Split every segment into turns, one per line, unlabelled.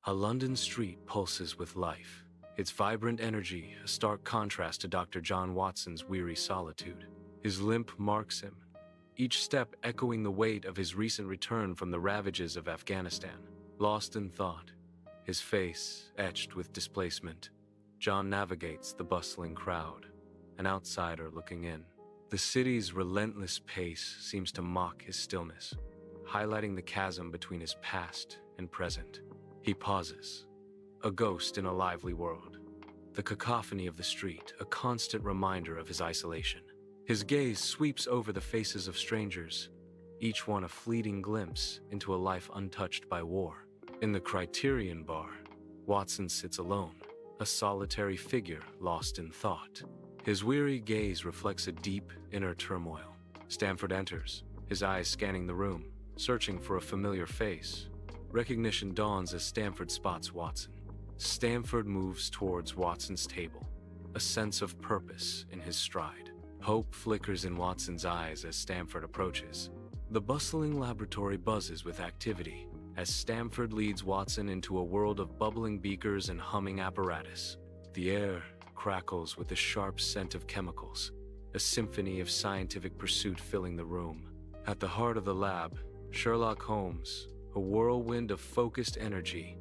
A London street pulses with life, its vibrant energy a stark contrast to Dr. John Watson's weary solitude. His limp marks him, each step echoing the weight of his recent return from the ravages of Afghanistan. Lost in thought, his face etched with displacement, John navigates the bustling crowd, an outsider looking in. The city's relentless pace seems to mock his stillness, highlighting the chasm between his past and present. He pauses, a ghost in a lively world. The cacophony of the street, a constant reminder of his isolation. His gaze sweeps over the faces of strangers, each one a fleeting glimpse into a life untouched by war. In the Criterion Bar, Watson sits alone, a solitary figure lost in thought. His weary gaze reflects a deep inner turmoil. Stamford enters, his eyes scanning the room, searching for a familiar face. Recognition dawns as Stamford spots Watson. Stamford moves towards Watson's table, a sense of purpose in his stride. Hope flickers in Watson's eyes as Stamford approaches. The bustling laboratory buzzes with activity as Stamford leads Watson into a world of bubbling beakers and humming apparatus. The air crackles with the sharp scent of chemicals, a symphony of scientific pursuit filling the room. At the heart of the lab, Sherlock Holmes, a whirlwind of focused energy,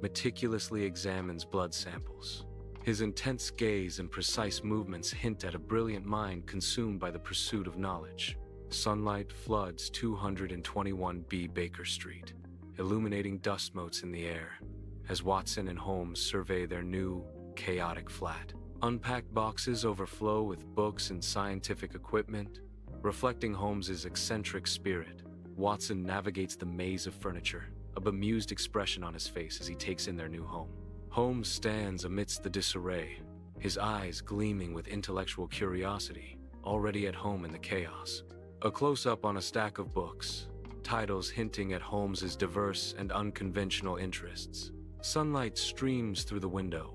meticulously examines blood samples. His intense gaze and precise movements hint at a brilliant mind consumed by the pursuit of knowledge. Sunlight floods 221B Baker Street, illuminating dust motes in the air, as Watson and Holmes survey their new, chaotic flat. Unpacked boxes overflow with books and scientific equipment, reflecting Holmes's eccentric spirit. Watson navigates the maze of furniture, a bemused expression on his face as he takes in their new home. Holmes stands amidst the disarray, his eyes gleaming with intellectual curiosity, already at home in the chaos. A close-up on a stack of books, titles hinting at Holmes's diverse and unconventional interests. Sunlight streams through the window,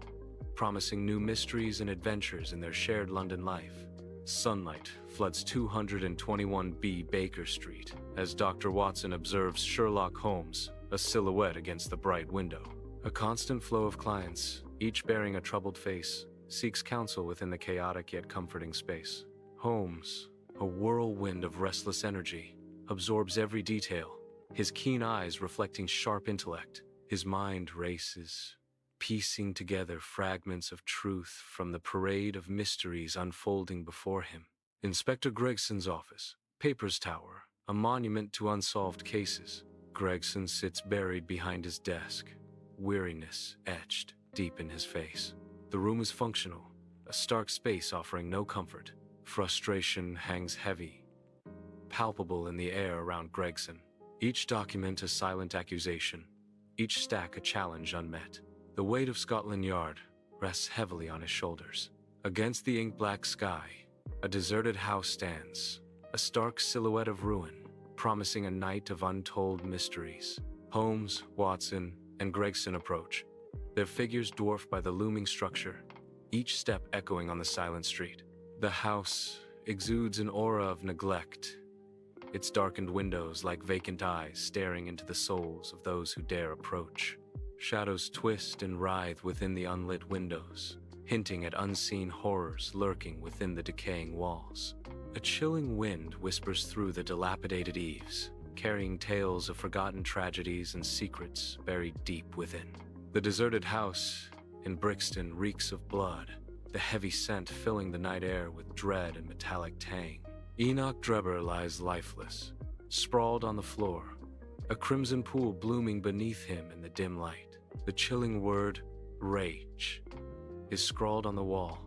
promising new mysteries and adventures in their shared London life. Sunlight floods 221B Baker Street as Dr. Watson observes Sherlock Holmes, a silhouette against the bright window. A constant flow of clients, each bearing a troubled face, seeks counsel within the chaotic yet comforting space. Holmes, a whirlwind of restless energy, absorbs every detail, his keen eyes reflecting sharp intellect. His mind races, piecing together fragments of truth from the parade of mysteries unfolding before him. Inspector Gregson's office, Papers Tower, a monument to unsolved cases. Gregson sits buried behind his desk, weariness etched deep in his face. The room is functional, a stark space offering no comfort. Frustration hangs heavy, palpable in the air around Gregson. Each document a silent accusation, each stack a challenge unmet. The weight of Scotland Yard rests heavily on his shoulders. Against the ink-black sky, a deserted house stands, a stark silhouette of ruin, promising a night of untold mysteries. Holmes, Watson, and Gregson approach, their figures dwarfed by the looming structure, each step echoing on the silent street. The house exudes an aura of neglect, its darkened windows like vacant eyes staring into the souls of those who dare approach. Shadows twist and writhe within the unlit windows, hinting at unseen horrors lurking within the decaying walls. A chilling wind whispers through the dilapidated eaves, carrying tales of forgotten tragedies and secrets buried deep within. The deserted house in Brixton reeks of blood, the heavy scent filling the night air with dread and metallic tang. Enoch Drebber lies lifeless, sprawled on the floor, a crimson pool blooming beneath him in the dim light. The chilling word, rage, is scrawled on the wall,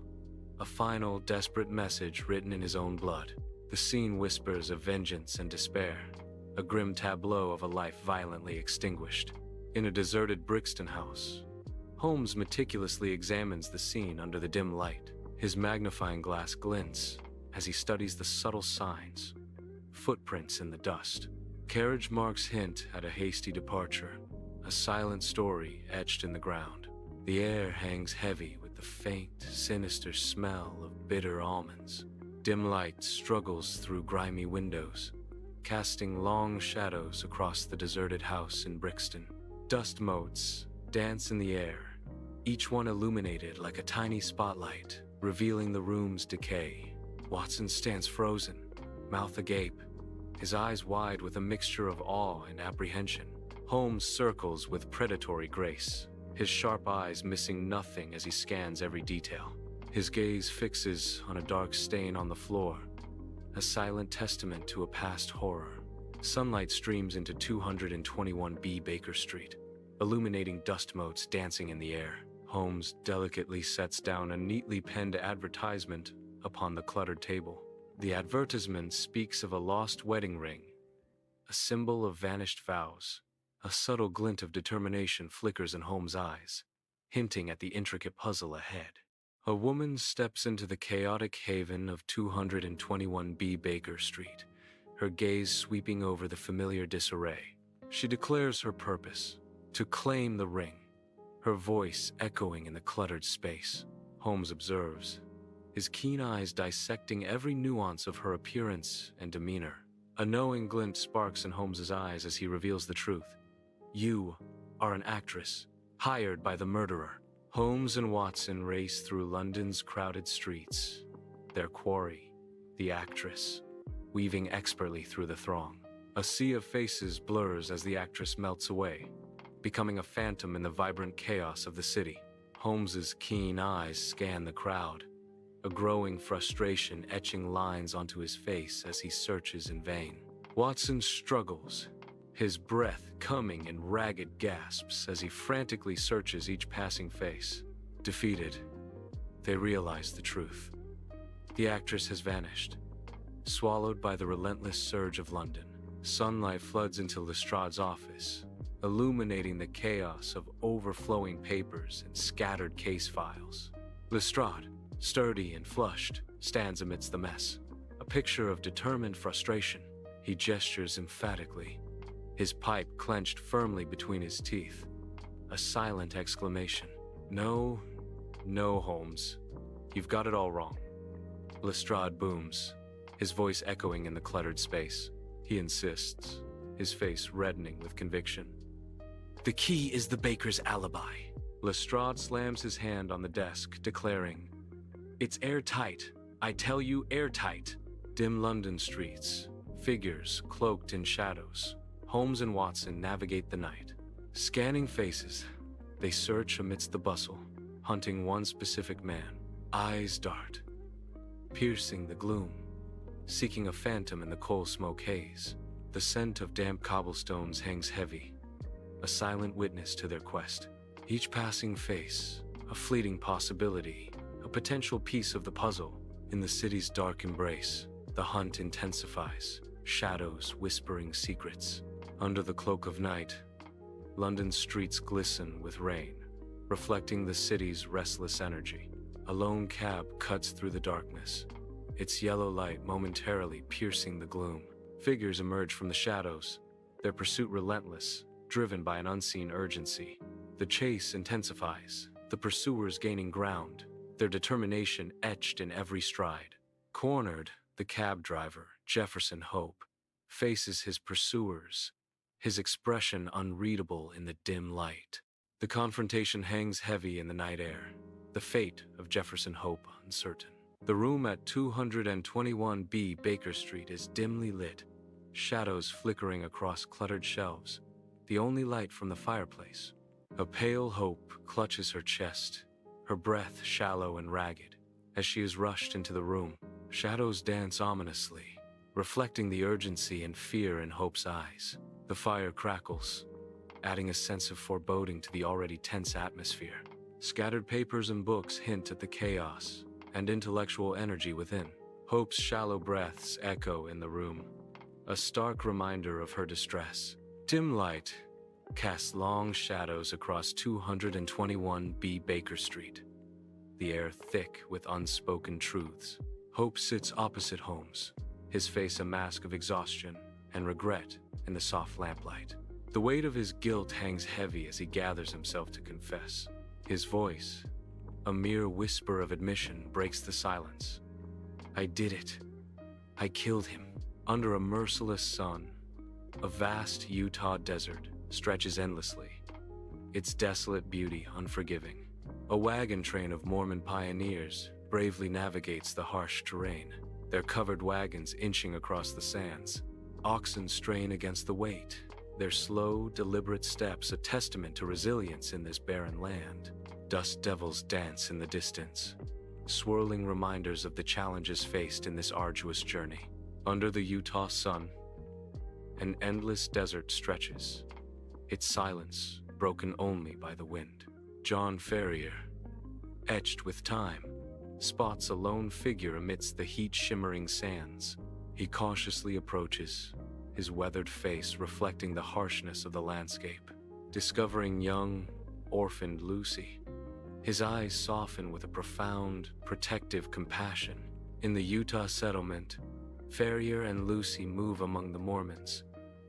a final, desperate message written in his own blood. The scene whispers of vengeance and despair, a grim tableau of a life violently extinguished. In a deserted Brixton house, Holmes meticulously examines the scene under the dim light. His magnifying glass glints as he studies the subtle signs, footprints in the dust. Carriage marks hint at a hasty departure, a silent story etched in the ground. The air hangs heavy with the faint, sinister smell of bitter almonds. Dim light struggles through grimy windows, casting long shadows across the deserted house in Brixton. Dust motes dance in the air, each one illuminated like a tiny spotlight, revealing the room's decay. Watson stands frozen, mouth agape, his eyes wide with a mixture of awe and apprehension. Holmes circles with predatory grace, his sharp eyes missing nothing as he scans every detail. His gaze fixes on a dark stain on the floor, a silent testament to a past horror. Sunlight streams into 221B Baker Street, illuminating dust motes dancing in the air. Holmes delicately sets down a neatly penned advertisement upon the cluttered table. The advertisement speaks of a lost wedding ring, a symbol of vanished vows. A subtle glint of determination flickers in Holmes' eyes, hinting at the intricate puzzle ahead. A woman steps into the chaotic haven of 221B Baker Street, her gaze sweeping over the familiar disarray. She declares her purpose, to claim the ring, her voice echoing in the cluttered space. Holmes observes, his keen eyes dissecting every nuance of her appearance and demeanor. A knowing glint sparks in Holmes's eyes as he reveals the truth. You are an actress, hired by the murderer. Holmes and Watson race through London's crowded streets, their quarry, the actress, weaving expertly through the throng. A sea of faces blurs as the actress melts away, becoming a phantom in the vibrant chaos of the city. Holmes's keen eyes scan the crowd, a growing frustration etching lines onto his face as he searches in vain. Watson struggles, his breath coming in ragged gasps as he frantically searches each passing face. Defeated, they realize the truth. The actress has vanished, swallowed by the relentless surge of London. Sunlight floods into Lestrade's office, illuminating the chaos of overflowing papers and scattered case files. Lestrade, sturdy and flushed, stands amidst the mess, a picture of determined frustration. He gestures emphatically, his pipe clenched firmly between his teeth. A silent exclamation. No, Holmes. You've got it all wrong. Lestrade booms, his voice echoing in the cluttered space. He insists, his face reddening with conviction. The key is the baker's alibi. Lestrade slams his hand on the desk, declaring, It's airtight. I tell you, airtight. Dim London streets, figures cloaked in shadows. Holmes and Watson navigate the night. Scanning faces, they search amidst the bustle, hunting one specific man. Eyes dart, piercing the gloom, seeking a phantom in the coal smoke haze. The scent of damp cobblestones hangs heavy, a silent witness to their quest. Each passing face, a fleeting possibility, a potential piece of the puzzle. In the city's dark embrace, the hunt intensifies, shadows whispering secrets. Under the cloak of night, London's streets glisten with rain, reflecting the city's restless energy. A lone cab cuts through the darkness, its yellow light momentarily piercing the gloom. Figures emerge from the shadows, their pursuit relentless, driven by an unseen urgency. The chase intensifies, the pursuers gaining ground, their determination etched in every stride. Cornered, the cab driver, Jefferson Hope, faces his pursuers, his expression unreadable in the dim light. The confrontation hangs heavy in the night air, the fate of Jefferson Hope uncertain. The room at 221B Baker Street is dimly lit, shadows flickering across cluttered shelves, the only light from the fireplace. A pale Hope clutches her chest, her breath shallow and ragged. As she is rushed into the room, shadows dance ominously, reflecting the urgency and fear in Hope's eyes. The fire crackles, adding a sense of foreboding to the already tense atmosphere. Scattered papers and books hint at the chaos and intellectual energy within. Hope's shallow breaths echo in the room, a stark reminder of her distress. Dim light casts long shadows across 221B Baker Street, the air thick with unspoken truths. Hope sits opposite Holmes, his face a mask of exhaustion and regret in the soft lamplight. The weight of his guilt hangs heavy as he gathers himself to confess. His voice, a mere whisper of admission, breaks the silence. I did it. I killed him. Under a merciless sun, a vast Utah desert stretches endlessly, its desolate beauty unforgiving. A wagon train of Mormon pioneers bravely navigates the harsh terrain, their covered wagons inching across the sands. Oxen strain against the weight, their slow, deliberate steps a testament to resilience in this barren land. Dust devils dance in the distance, swirling reminders of the challenges faced in this arduous journey. Under the Utah sun, an endless desert stretches, its silence broken only by the wind. John Ferrier, etched with time, spots a lone figure amidst the heat-shimmering sands. He cautiously approaches, his weathered face reflecting the harshness of the landscape. Discovering young, orphaned Lucy, his eyes soften with a profound, protective compassion. In the Utah settlement, Ferrier and Lucy move among the Mormons,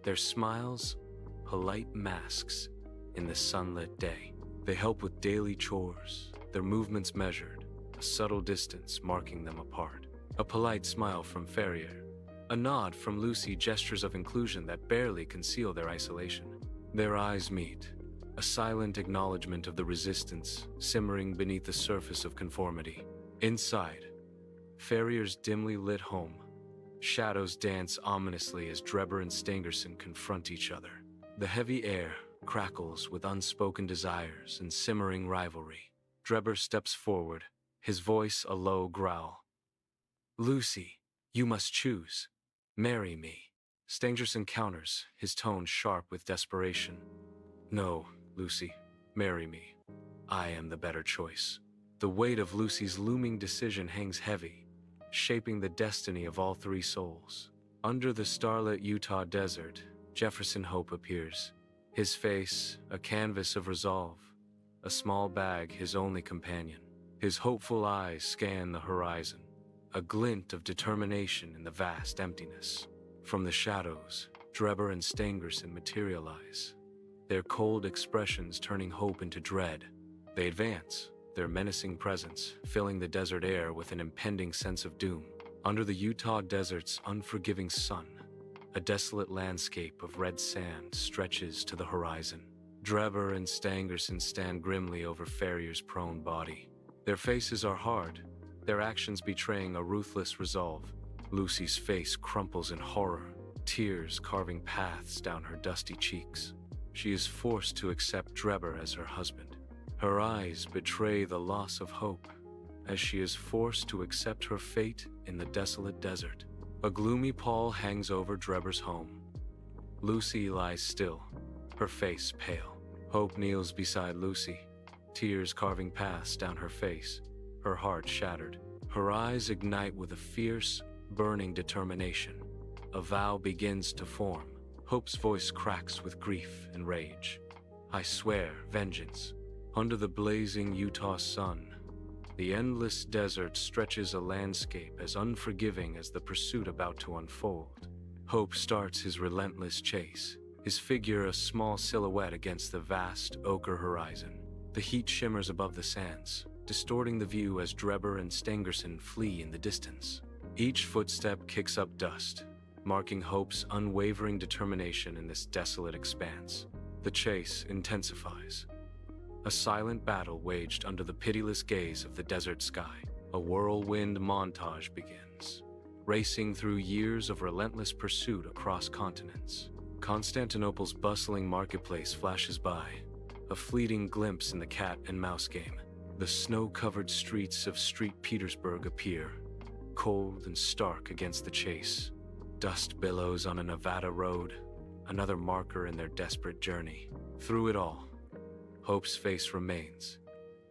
their smiles polite masks in the sunlit day. They help with daily chores, their movements measured, a subtle distance marking them apart. A polite smile from Ferrier, a nod from Lucy, gestures of inclusion that barely conceal their isolation. Their eyes meet, a silent acknowledgement of the resistance simmering beneath the surface of conformity. Inside Ferrier's dimly lit home, shadows dance ominously as Drebber and Stangerson confront each other. The heavy air crackles with unspoken desires and simmering rivalry. Drebber steps forward, his voice a low growl. "Lucy, you must choose. Marry me." Stangerson counters, his tone sharp with desperation. "No, Lucy, marry me. I am the better choice." The weight of Lucy's looming decision hangs heavy, shaping the destiny of all three souls. Under the starlit Utah desert, Jefferson Hope appears, his face a canvas of resolve, a small bag his only companion. His hopeful eyes scan the horizon, a glint of determination in the vast emptiness. From the shadows, Drebber and Stangerson materialize, their cold expressions turning hope into dread. They advance, their menacing presence filling the desert air with an impending sense of doom. Under the Utah desert's unforgiving sun, a desolate landscape of red sand stretches to the horizon. Drebber and Stangerson stand grimly over Ferrier's prone body. Their faces are hard, their actions betraying a ruthless resolve. Lucy's face crumples in horror, tears carving paths down her dusty cheeks. She is forced to accept Drebber as her husband. Her eyes betray the loss of hope, as she is forced to accept her fate in the desolate desert. A gloomy pall hangs over Drebber's home. Lucy lies still, her face pale. Hope kneels beside Lucy, tears carving paths down her face, her heart shattered. Her eyes ignite with a fierce, burning determination. A vow begins to form. Hope's voice cracks with grief and rage. "I swear vengeance." Under the blazing Utah sun, the endless desert stretches a landscape as unforgiving as the pursuit about to unfold. Hope starts his relentless chase, his figure a small silhouette against the vast ochre horizon. The heat shimmers above the sands, distorting the view as Drebber and Stangerson flee in the distance. Each footstep kicks up dust, marking Hope's unwavering determination in this desolate expanse. The chase intensifies. A silent battle waged under the pitiless gaze of the desert sky. A whirlwind montage begins, racing through years of relentless pursuit across continents. Constantinople's bustling marketplace flashes by, a fleeting glimpse in the cat and mouse game. The snow-covered streets of Street Petersburg appear, cold and stark against the chase. Dust billows on a Nevada road, another marker in their desperate journey. Through it all, Hope's face remains,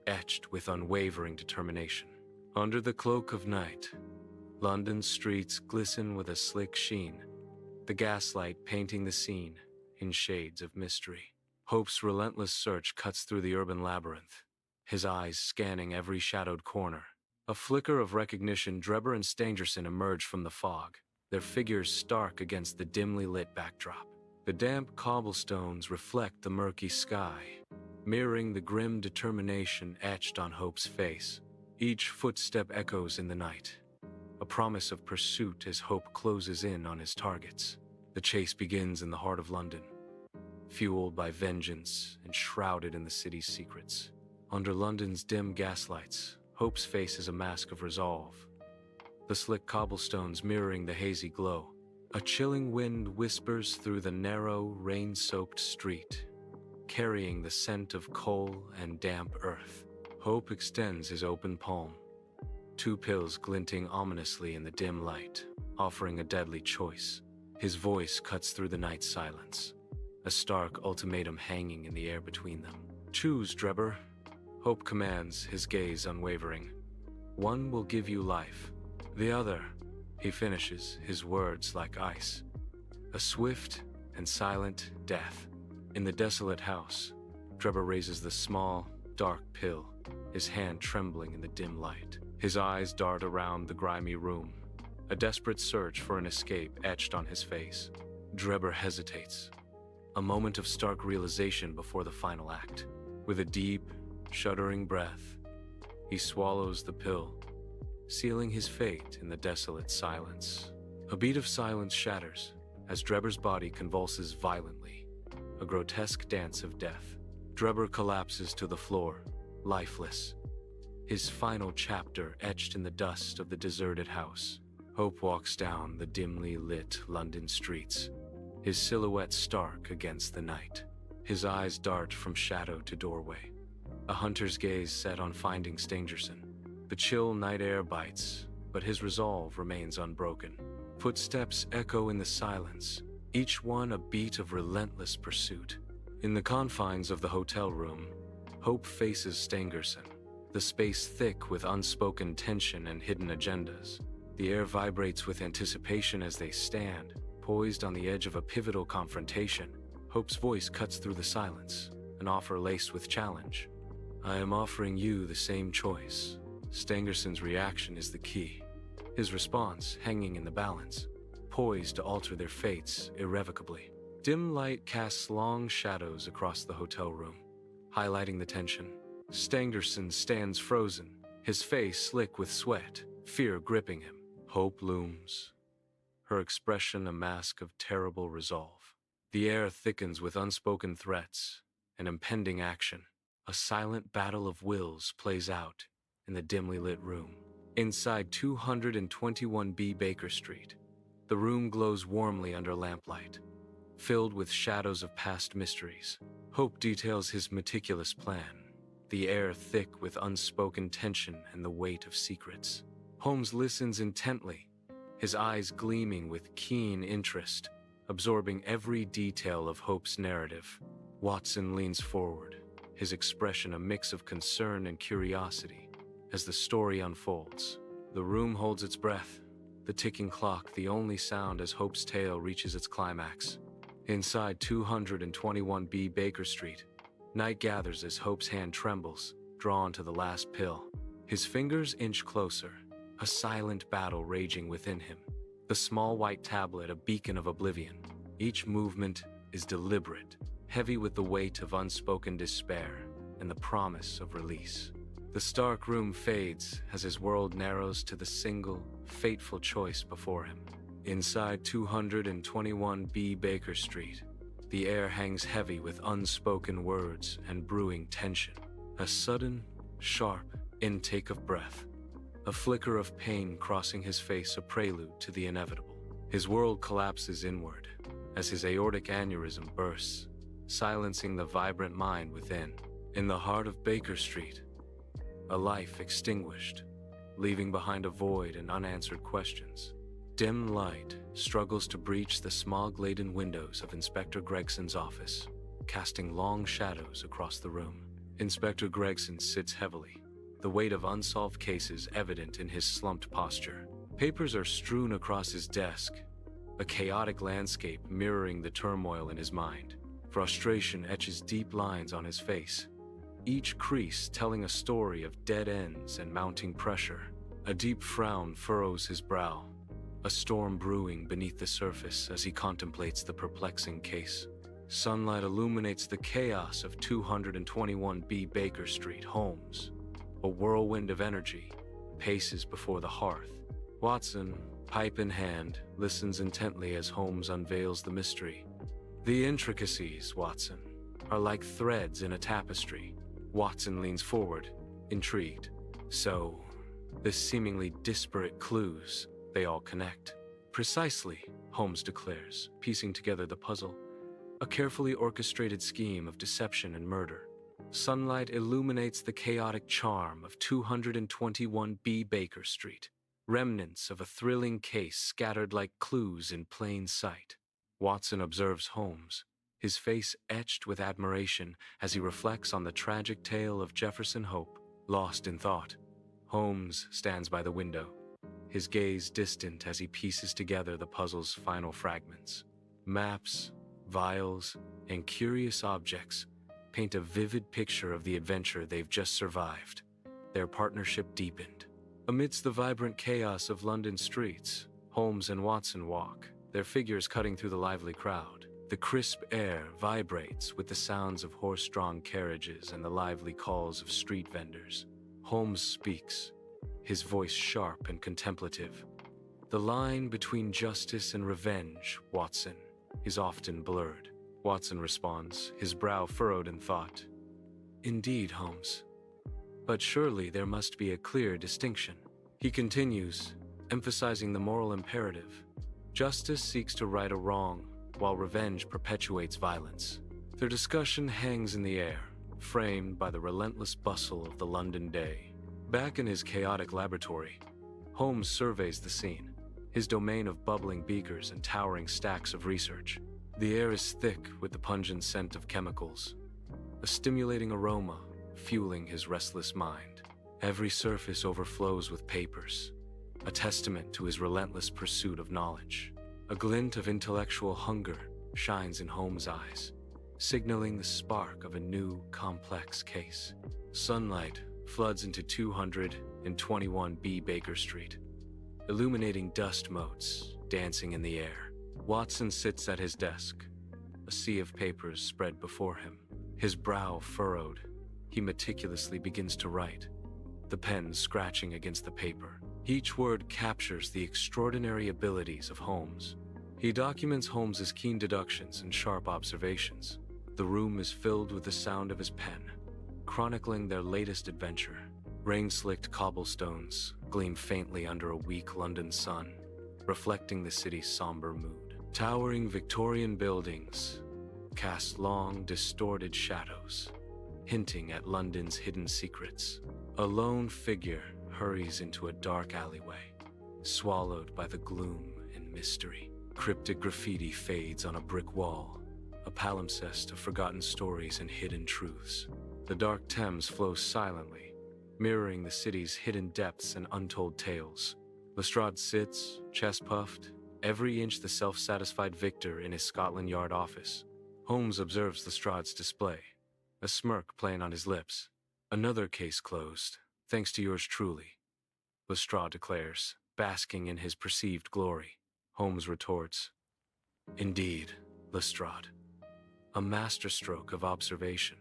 etched with unwavering determination. Under the cloak of night, London's streets glisten with a slick sheen, the gaslight painting the scene in shades of mystery. Hope's relentless search cuts through the urban labyrinth, his eyes scanning every shadowed corner. A flicker of recognition, Drebber and Stangerson emerge from the fog, their figures stark against the dimly lit backdrop. The damp cobblestones reflect the murky sky, mirroring the grim determination etched on Hope's face. Each footstep echoes in the night, a promise of pursuit as Hope closes in on his targets. The chase begins in the heart of London, fueled by vengeance and shrouded in the city's secrets. Under London's dim gaslights, Hope's face is a mask of resolve, the slick cobblestones mirroring the hazy glow. A chilling wind whispers through the narrow, rain-soaked street, carrying the scent of coal and damp earth. Hope extends his open palm, 2 pills glinting ominously in the dim light, offering a deadly choice. His voice cuts through the night silence, a stark ultimatum hanging in the air between them. "Choose, Drebber," Hope commands, his gaze unwavering. "One will give you life. The other," he finishes, his words like ice. "A swift and silent death." In the desolate house, Drebber raises the small, dark pill, his hand trembling in the dim light. His eyes dart around the grimy room, a desperate search for an escape etched on his face. Drebber hesitates, a moment of stark realization before the final act. With a deep, shuddering breath, he swallows the pill, sealing his fate in the desolate silence. A beat of silence shatters as Drebber's body convulses violently, a grotesque dance of death. Drebber collapses to the floor, lifeless, his final chapter etched in the dust of the deserted house. Hope walks down the dimly lit London streets, his silhouette stark against the night. His eyes dart from shadow to doorway, a hunter's gaze set on finding Stangerson. The chill night air bites, but his resolve remains unbroken. Footsteps echo in the silence, each one a beat of relentless pursuit. In the confines of the hotel room, Hope faces Stangerson, the space thick with unspoken tension and hidden agendas. The air vibrates with anticipation as they stand, poised on the edge of a pivotal confrontation. Hope's voice cuts through the silence, an offer laced with challenge. "I am offering you the same choice." Stangerson's reaction is the key, his response hanging in the balance, poised to alter their fates irrevocably. Dim light casts long shadows across the hotel room, highlighting the tension. Stangerson stands frozen, his face slick with sweat, fear gripping him. Hope looms, her expression a mask of terrible resolve. The air thickens with unspoken threats and impending action. A silent battle of wills plays out in the dimly lit room. Inside 221B Baker Street, the room glows warmly under lamplight, filled with shadows of past mysteries. Hope details his meticulous plan, the air thick with unspoken tension and the weight of secrets. Holmes listens intently, his eyes gleaming with keen interest, absorbing every detail of Hope's narrative. Watson leans forward, his expression a mix of concern and curiosity. As the story unfolds, the room holds its breath, the ticking clock the only sound as Hope's tale reaches its climax. Inside 221B Baker Street, night gathers as Hope's hand trembles, drawn to the last pill. His fingers inch closer, a silent battle raging within him. The small white tablet a beacon of oblivion. Each movement is deliberate, heavy with the weight of unspoken despair and the promise of release. The stark room fades as his world narrows to the single, fateful choice before him. Inside 221B Baker Street, the air hangs heavy with unspoken words and brewing tension. A sudden, sharp intake of breath, a flicker of pain crossing his face, a prelude to the inevitable. His world collapses inward as his aortic aneurysm bursts, silencing the vibrant mind within. In the heart of Baker Street, a life extinguished, leaving behind a void and unanswered questions. Dim light struggles to breach the smog-laden windows of Inspector Gregson's office, casting long shadows across the room. Inspector Gregson sits heavily, the weight of unsolved cases evident in his slumped posture. Papers are strewn across his desk, a chaotic landscape mirroring the turmoil in his mind. Frustration etches deep lines on his face, each crease telling a story of dead ends and mounting pressure. A deep frown furrows his brow, a storm brewing beneath the surface as he contemplates the perplexing case. Sunlight illuminates the chaos of 221B Baker Street. Holmes, a whirlwind of energy, paces before the hearth. Watson, pipe in hand, listens intently as Holmes unveils the mystery. The intricacies, Watson, are like threads in a tapestry. Watson leans forward, intrigued. So, the seemingly disparate clues, they all connect. Precisely, Holmes declares, piecing together the puzzle. A carefully orchestrated scheme of deception and murder. Sunlight illuminates the chaotic charm of 221B Baker Street. Remnants of a thrilling case scattered like clues in plain sight. Watson observes Holmes, his face etched with admiration as he reflects on the tragic tale of Jefferson Hope, lost in thought. Holmes stands by the window, his gaze distant as he pieces together the puzzle's final fragments. Maps, vials, and curious objects paint a vivid picture of the adventure they've just survived. Their partnership deepened. Amidst the vibrant chaos of London streets, Holmes and Watson walk, their figures cutting through the lively crowd. The crisp air vibrates with the sounds of horse-drawn carriages and the lively calls of street vendors. Holmes speaks, his voice sharp and contemplative. The line between justice and revenge, Watson, is often blurred. Watson responds, his brow furrowed in thought. Indeed, Holmes. But surely there must be a clear distinction. He continues, emphasizing the moral imperative. Justice seeks to right a wrong, while revenge perpetuates violence. Their discussion hangs in the air, framed by the relentless bustle of the London day. Back in his chaotic laboratory, Holmes surveys the scene, his domain of bubbling beakers and towering stacks of research. The air is thick with the pungent scent of chemicals, a stimulating aroma fueling his restless mind. Every surface overflows with papers, a testament to his relentless pursuit of knowledge. A glint of intellectual hunger shines in Holmes' eyes, signaling the spark of a new, complex case. Sunlight floods into 221B Baker Street, illuminating dust motes dancing in the air. Watson sits at his desk, a sea of papers spread before him. His brow furrowed, he meticulously begins to write, the pen scratching against the paper. Each word captures the extraordinary abilities of Holmes. He documents Holmes's keen deductions and sharp observations. The room is filled with the sound of his pen, chronicling their latest adventure. Rain-slicked cobblestones gleam faintly under a weak London sun, reflecting the city's somber mood. Towering Victorian buildings cast long, distorted shadows, hinting at London's hidden secrets. A lone figure hurries into a dark alleyway, swallowed by the gloom and mystery. Cryptic graffiti fades on a brick wall, a palimpsest of forgotten stories and hidden truths. The dark Thames flows silently, mirroring the city's hidden depths and untold tales. Lestrade sits, chest puffed, every inch the self-satisfied victor in his Scotland Yard office. Holmes observes Lestrade's display, a smirk playing on his lips. Another case closed, thanks to yours truly, Lestrade declares, basking in his perceived glory. Holmes retorts, Indeed, Lestrade. A masterstroke of observation,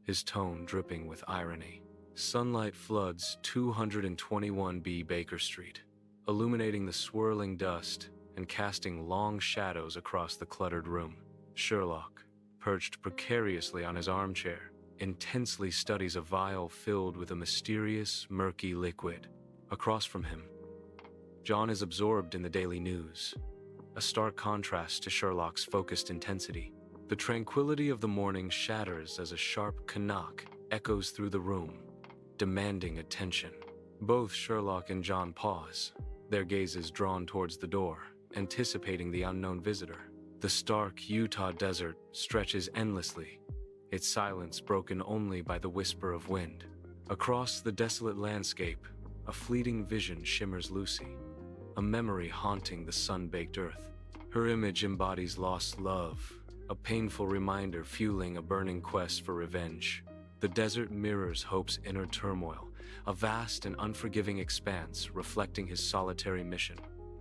his tone dripping with irony. Sunlight floods 221B Baker Street, illuminating the swirling dust and casting long shadows across the cluttered room. Sherlock, perched precariously on his armchair, intensely studies a vial filled with a mysterious, murky liquid. Across from him, John is absorbed in the daily news, a stark contrast to Sherlock's focused intensity. The tranquility of the morning shatters as a sharp knock echoes through the room, demanding attention. Both Sherlock and John pause, their gazes drawn towards the door, anticipating the unknown visitor. The stark Utah desert stretches endlessly, its silence broken only by the whisper of wind. Across the desolate landscape, a fleeting vision shimmers Lucy, a memory haunting the sun-baked earth. Her image embodies lost love, a painful reminder fueling a burning quest for revenge. The desert mirrors Hope's inner turmoil, a vast and unforgiving expanse reflecting his solitary mission.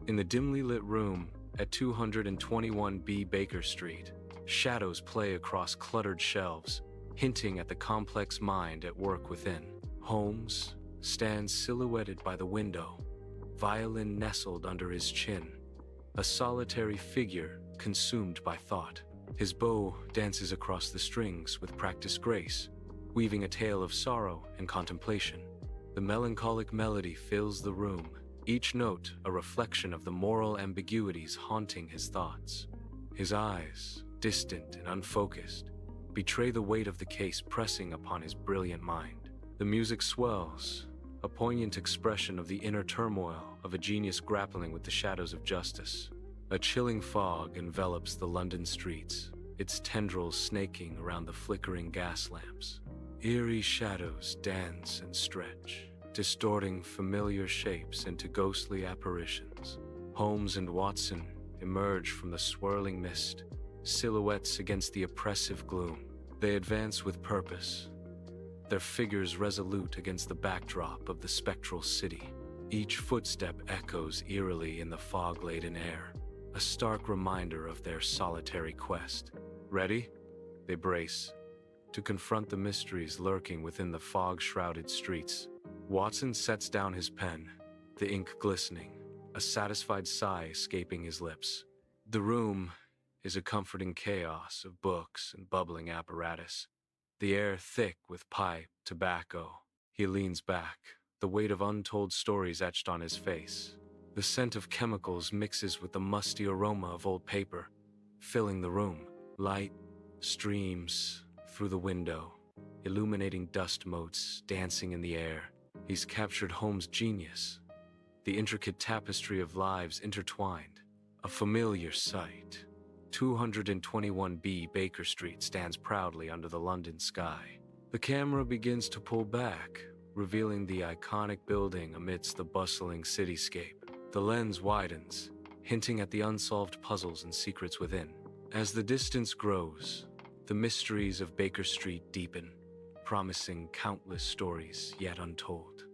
In the dimly lit room at 221B Baker Street, shadows play across cluttered shelves, hinting at the complex mind at work within. Holmes stands silhouetted by the window, violin nestled under his chin, a solitary figure consumed by thought. His bow dances across the strings with practiced grace, weaving a tale of sorrow and contemplation. The melancholic melody fills the room, each note a reflection of the moral ambiguities haunting his thoughts. His eyes, distant and unfocused, betray the weight of the case pressing upon his brilliant mind. The music swells, a poignant expression of the inner turmoil of a genius grappling with the shadows of justice. A chilling fog envelops the London streets, its tendrils snaking around the flickering gas lamps. Eerie shadows dance and stretch, distorting familiar shapes into ghostly apparitions. Holmes and Watson emerge from the swirling mist, silhouettes against the oppressive gloom. They advance with purpose, their figures resolute against the backdrop of the spectral city. Each footstep echoes eerily in the fog-laden air, a stark reminder of their solitary quest. Ready? They brace to confront the mysteries lurking within the fog-shrouded streets. Watson sets down his pen, the ink glistening, a satisfied sigh escaping his lips. The room is a comforting chaos of books and bubbling apparatus, the air thick with pipe, tobacco. He leans back, the weight of untold stories etched on his face. The scent of chemicals mixes with the musty aroma of old paper, filling the room. Light streams through the window, illuminating dust motes dancing in the air. He's captured Holmes' genius, the intricate tapestry of lives intertwined, a familiar sight. 221B Baker Street stands proudly under the London sky. The camera begins to pull back, revealing the iconic building amidst the bustling cityscape. The lens widens, hinting at the unsolved puzzles and secrets within. As the distance grows, the mysteries of Baker Street deepen, promising countless stories yet untold.